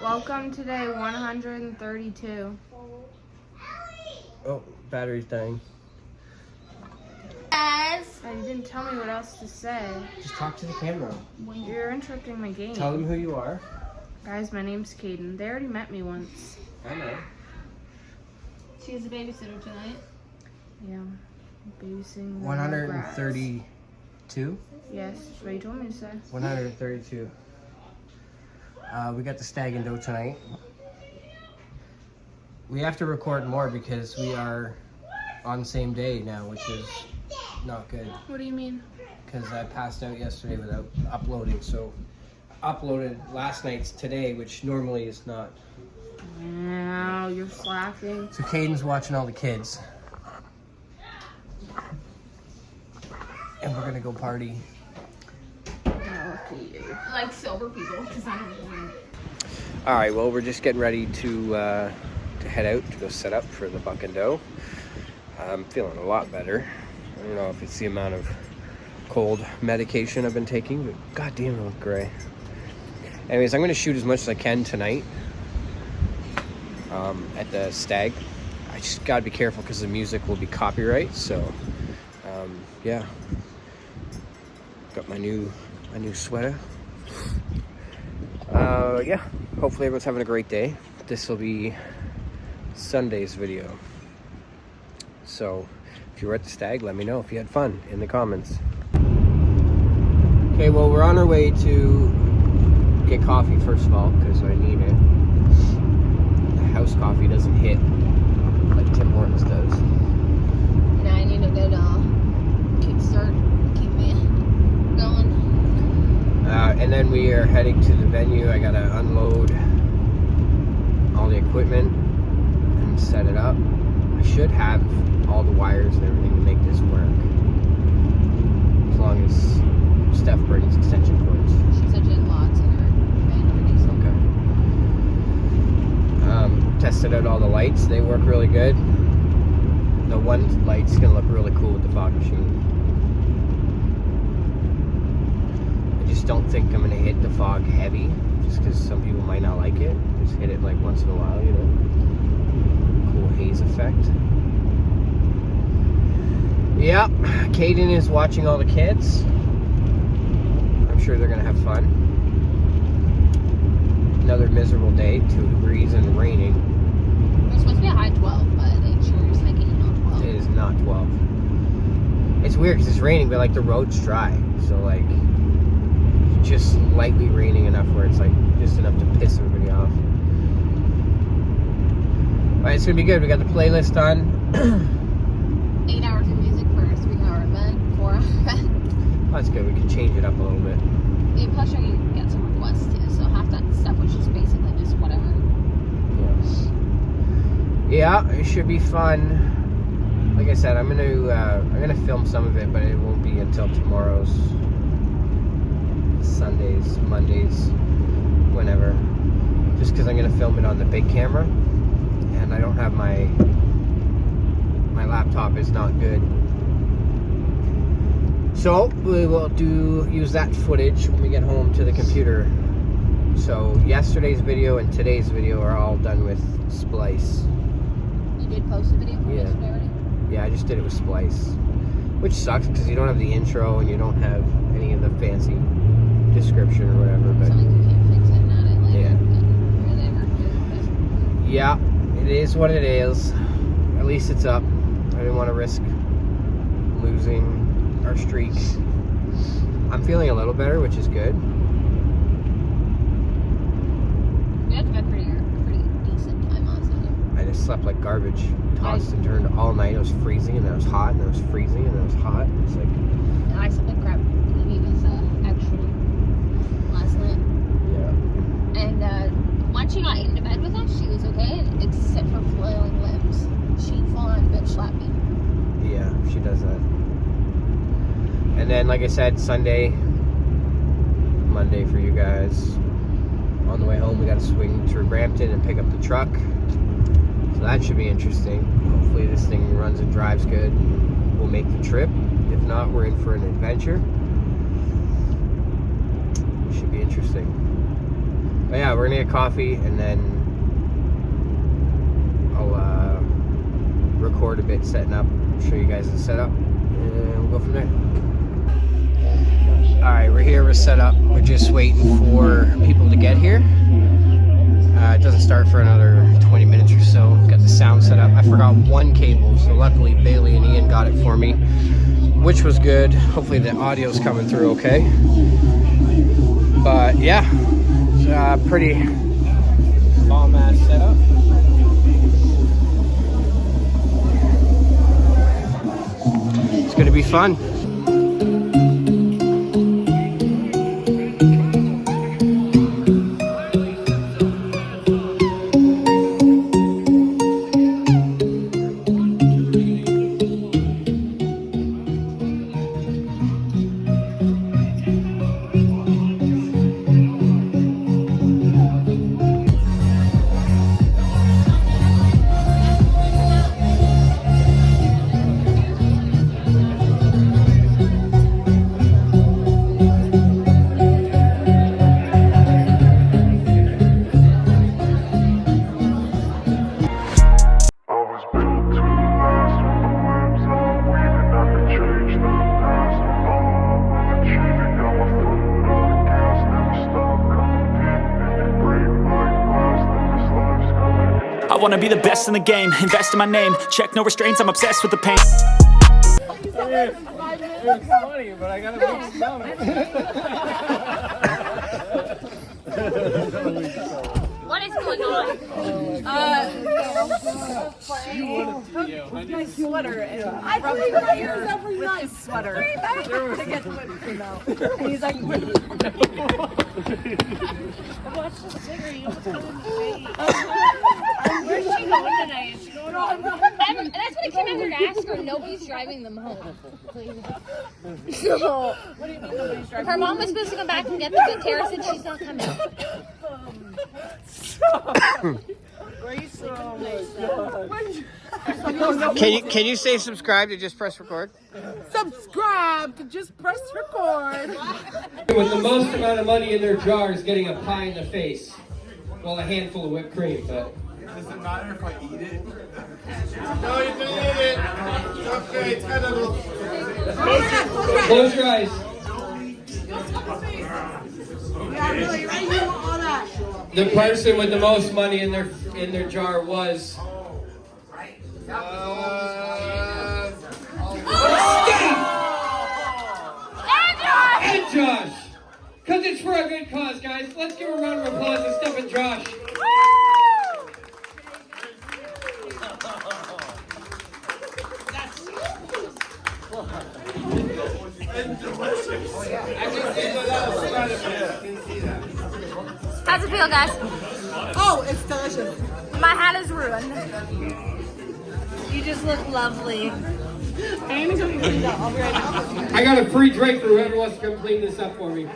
Welcome to day 132. Oh, battery's dying. Guys! You didn't tell me what else to say. Just talk to the camera. You're interrupting my game. Tell them who you are. Guys, my name's Caden. They already met me once. I know. She's a babysitter tonight. Yeah. Babysitting. 132? Yes, that's what you told me to say. 132. We got the Stag and Doe tonight. We have to record more because we are on the same day now, which is not good. What do you mean? Because I passed out yesterday without uploading, so I uploaded last night's today, which normally is not. Wow, you're slacking. So Caden's watching all the kids. And we're gonna go party. Like sober people, because I don't drink. All right, well, we're just getting ready to head out to go set up for the Buck and Doe. I'm feeling a lot better. I don't know if it's the amount of cold medication I've been taking, but goddamn, I look gray. Anyways, I'm going to shoot as much as I can tonight at the Stag. I just got to be careful because the music will be copyright. So, yeah, got my new sweater. Yeah, hopefully everyone's having a great day. This will be Sunday's video. So if you were at the Stag, let me know if you had fun in the comments. Okay, well, we're on our way to get coffee first of all, because I need it. The house coffee doesn't hit like Tim Hortons does. And I need a good kickstart, keep me going. And then we are heading to the venue. I gotta unload all the equipment and set it up. I should have all the wires and everything to make this work. As long as Steph brings extension cords. She said she had lots in her van already. Okay. Tested out all the lights. They work really good. The one light's gonna look really cool with the fog machine. I just don't think I'm gonna hit the fog heavy, just because some people might not like it. Just hit it like once in a while, you know. Cool haze effect. Yep, Caden is watching all the kids. I'm sure they're gonna have fun. Another miserable day, 2 degrees and raining. It's supposed to be a high 12, but it sure is like 8 or 12. It is not 12. It's weird because it's raining, but like the road's dry. So like, just lightly raining enough where it's like just enough to piss everybody off. Alright, it's gonna be good. We got the playlist on. 8 hours of music for a 3-hour event, 4-hour event. That's good. We can change it up a little bit. Yeah, plus you get some requests too, so half that stuff was just basically just whatever. Yeah, it should be fun. Like I said, I'm gonna film some of it, but it won't be until tomorrow's, Sundays, Mondays, whenever. Just because I'm gonna film it on the big camera, and I don't have my laptop is not good. So we will use that footage when we get home to the computer. So yesterday's video and today's video are all done with Splice. You did post a video for yesterday already? Yeah, I just did it with Splice, which sucks because you don't have the intro and you don't have any of the fancy description or whatever. But Something you can't fix it and add it later. Yeah. Yeah, it is what it is. At least it's up. I didn't want to risk losing our streak. I'm feeling a little better, which is good. You had to bed pretty decent time last night. I just slept like garbage. Tossed and turned all night. It was freezing, and then it was hot, and then it was freezing, and then it was hot. It's like... And I slept like crap. Maybe was extra last night. Yeah. And once she got into bed with us, she was okay, except for flailing limbs. She full on bitch slapped me. Yeah, she does that. And then, like I said, Sunday, Monday for you guys. On the way home, we got to swing through Brampton and pick up the truck. So that should be interesting. Hopefully this thing runs and drives good. We'll make the trip. If not, we're in for an adventure. Should be interesting. But yeah, we're gonna get coffee and then I'll record a bit setting up, show you guys the setup, and we'll go from there. Alright, we're here, we're set up. We're just waiting for people to get here. It doesn't start for another 20 minutes or so. Got the sound set up. I forgot one cable, so luckily Bailey and Ian got it for me, which was good. Hopefully the audio's coming through okay. But yeah, it's pretty bomb ass setup. It's gonna be fun. I wanna be the best in the game, invest in my name, check no restraints, I'm obsessed with the pain. It's funny, but I gotta make stomach. What is going on? My sweater and I rubbed her ear with his sweater to get the whipped cream out. And he's like, watch the sugar, you almost come in the face. Where's she going tonight? Is she going on? That's what I came out here to ask her. Nobody's driving them home. So, What do you mean nobody's driving? her mom was supposed to come back and get the good Tara said she's not coming. Where are you sleeping tonight? Can you say subscribe to just press record? Subscribe to just press record. With the most amount of money in their jar is getting a pie in the face. Well, a handful of whipped cream, but. Does it matter if I eat it? No, you can eat it. It's okay, it's edible. Close your eyes. Yeah, really, right? You want all that. The person with the most money in their jar was. And Josh! Because it's for a good cause, guys. Let's give a round of applause to Steph and Josh. How's it feel, guys? Oh, it's delicious. My hat is ruined. You just look lovely. I'm gonna go clean it up. I'll be right back. I got a free drink for whoever wants to come clean this up for me.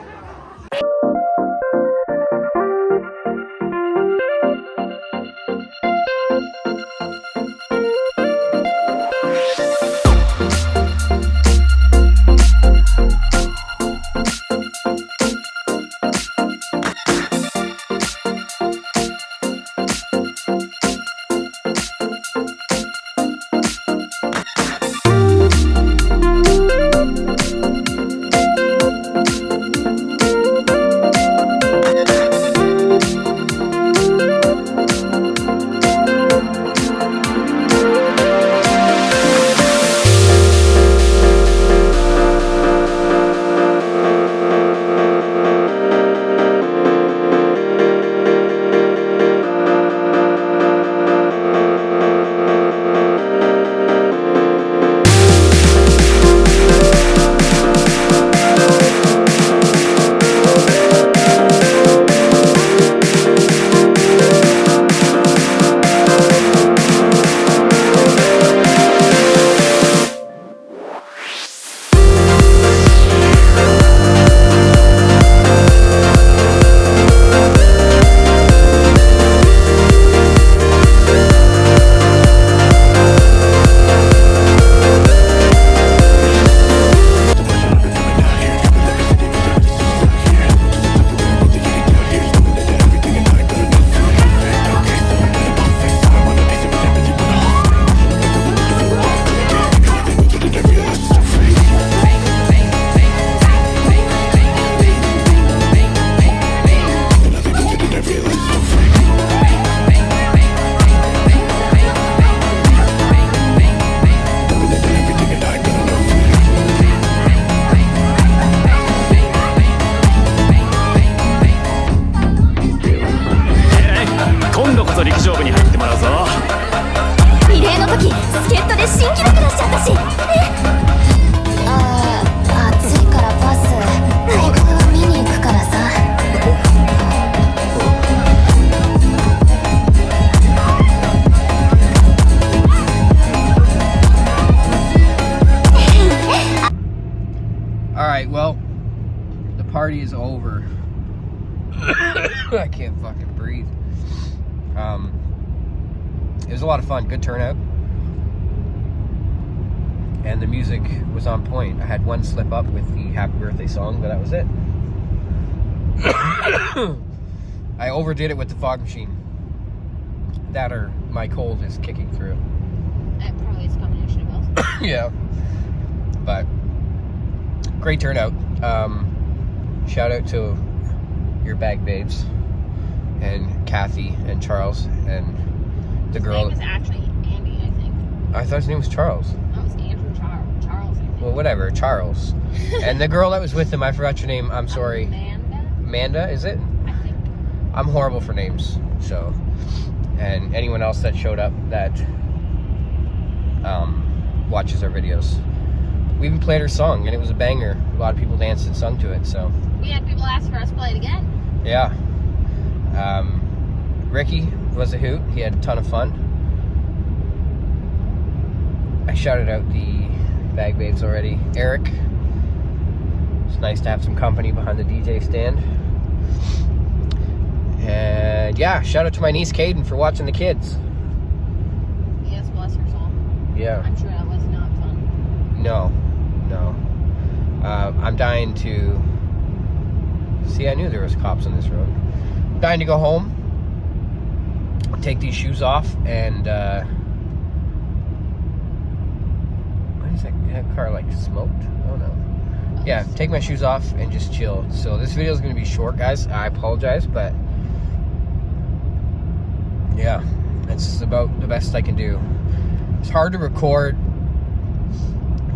今度こそ陸上部に入ってもらうぞ。リレーの時助っ人で新記録出しちゃったし。暑いからパス。僕は見に行くからさ。Alright, well, the party is over. I can't fucking breathe. It was a lot of fun, good turnout. And the music was on point. I had one slip up with the happy birthday song, but that was it. I overdid it with the fog machine. That or my cold is kicking through. That probably is a combination of both. Yeah. But great turnout. Shout out to your bag babes and Kathy and Charles and the girl. His name is actually Andy, I think. I thought his name was Charles. No, it's Andrew Charles, I think. Well, whatever, Charles. And the girl that was with him, I forgot your name. I'm sorry. Amanda? Amanda, is it? I think. I'm horrible for names, so. And anyone else that showed up that watches our videos. We even played her song, and it was a banger. A lot of people danced and sung to it, so. We had people ask for us to play it again. Yeah. Ricky was a hoot. He had a ton of fun. I shouted out the bag babes already. Eric. It's nice to have some company behind the DJ stand. And yeah, shout out to my niece Caden for watching the kids. Yes, bless her soul. Yeah. I'm sure that was not fun. No. I'm dying to... See, I knew there was cops on this road. I'm dying to go home, take these shoes off, and what is that car like smoked? Oh no. Yeah, take my shoes off and just chill. So this video is going to be short, guys. I apologize, but yeah, it's about the best I can do. It's hard to record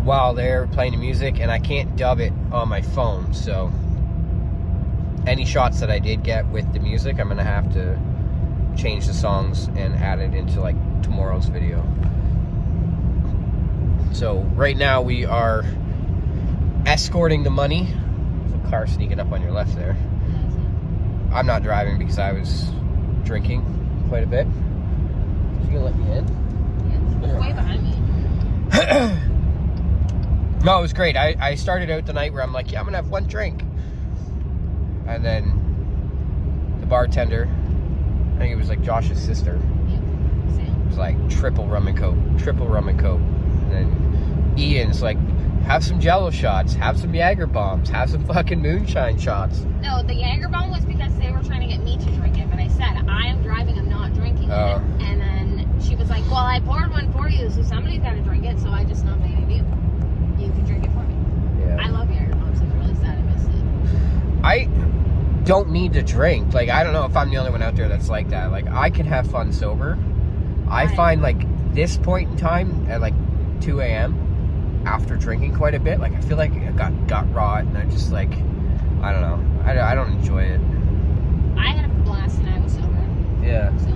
while they're playing the music, and I can't dub it on my phone, so any shots that I did get with the music, I'm gonna have to change the songs and add it into like tomorrow's video. So right now we are escorting the money. There's a car sneaking up on your left there. I'm not driving because I was drinking quite a bit. Is you gonna let me in? Yeah, it's way behind me. No, it was great. I started out the night where I'm like, yeah, I'm gonna have one drink. And then the bartender, I think it was like Josh's sister, it was like triple rum and coke. And then Ian's like, have some Jello shots, have some Jaeger bombs, have some fucking moonshine shots. No, the Jaeger bomb was because they were trying to get me to drink it, but I said, I am driving, I'm not drinking it. And then she was like, well, I poured one for you, so somebody's got to drink it, so I just nominated you. You can drink it for me. Yeah. I love Jaeger bombs, it's really sad I missed it. I don't need to drink. Like, I don't know if I'm the only one out there that's like that. Like, I can have fun sober. I find like this point in time at like 2 a.m. after drinking quite a bit, like I feel like I got rot, and I just like, I don't know. I don't enjoy it. I had a blast and I was sober. Yeah. So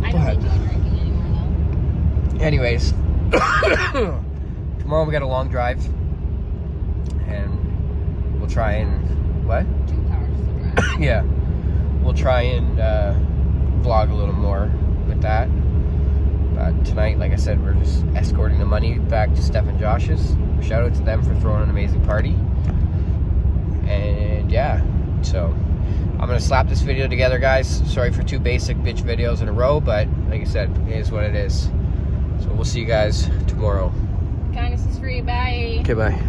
I don't enjoy drinking anymore though. Anyways, tomorrow we got a long drive, and we'll try and what? 2 cars to drive. Yeah, we'll try and vlog a little more with that. But tonight, like I said, we're just escorting the money back to Steph and Josh's. Shout out to them for throwing an amazing party. And yeah, so I'm gonna slap this video together, guys. Sorry for 2 basic bitch videos in a row, but like I said, it is what it is. So we'll see you guys tomorrow. Kindness is free, bye. Okay, bye.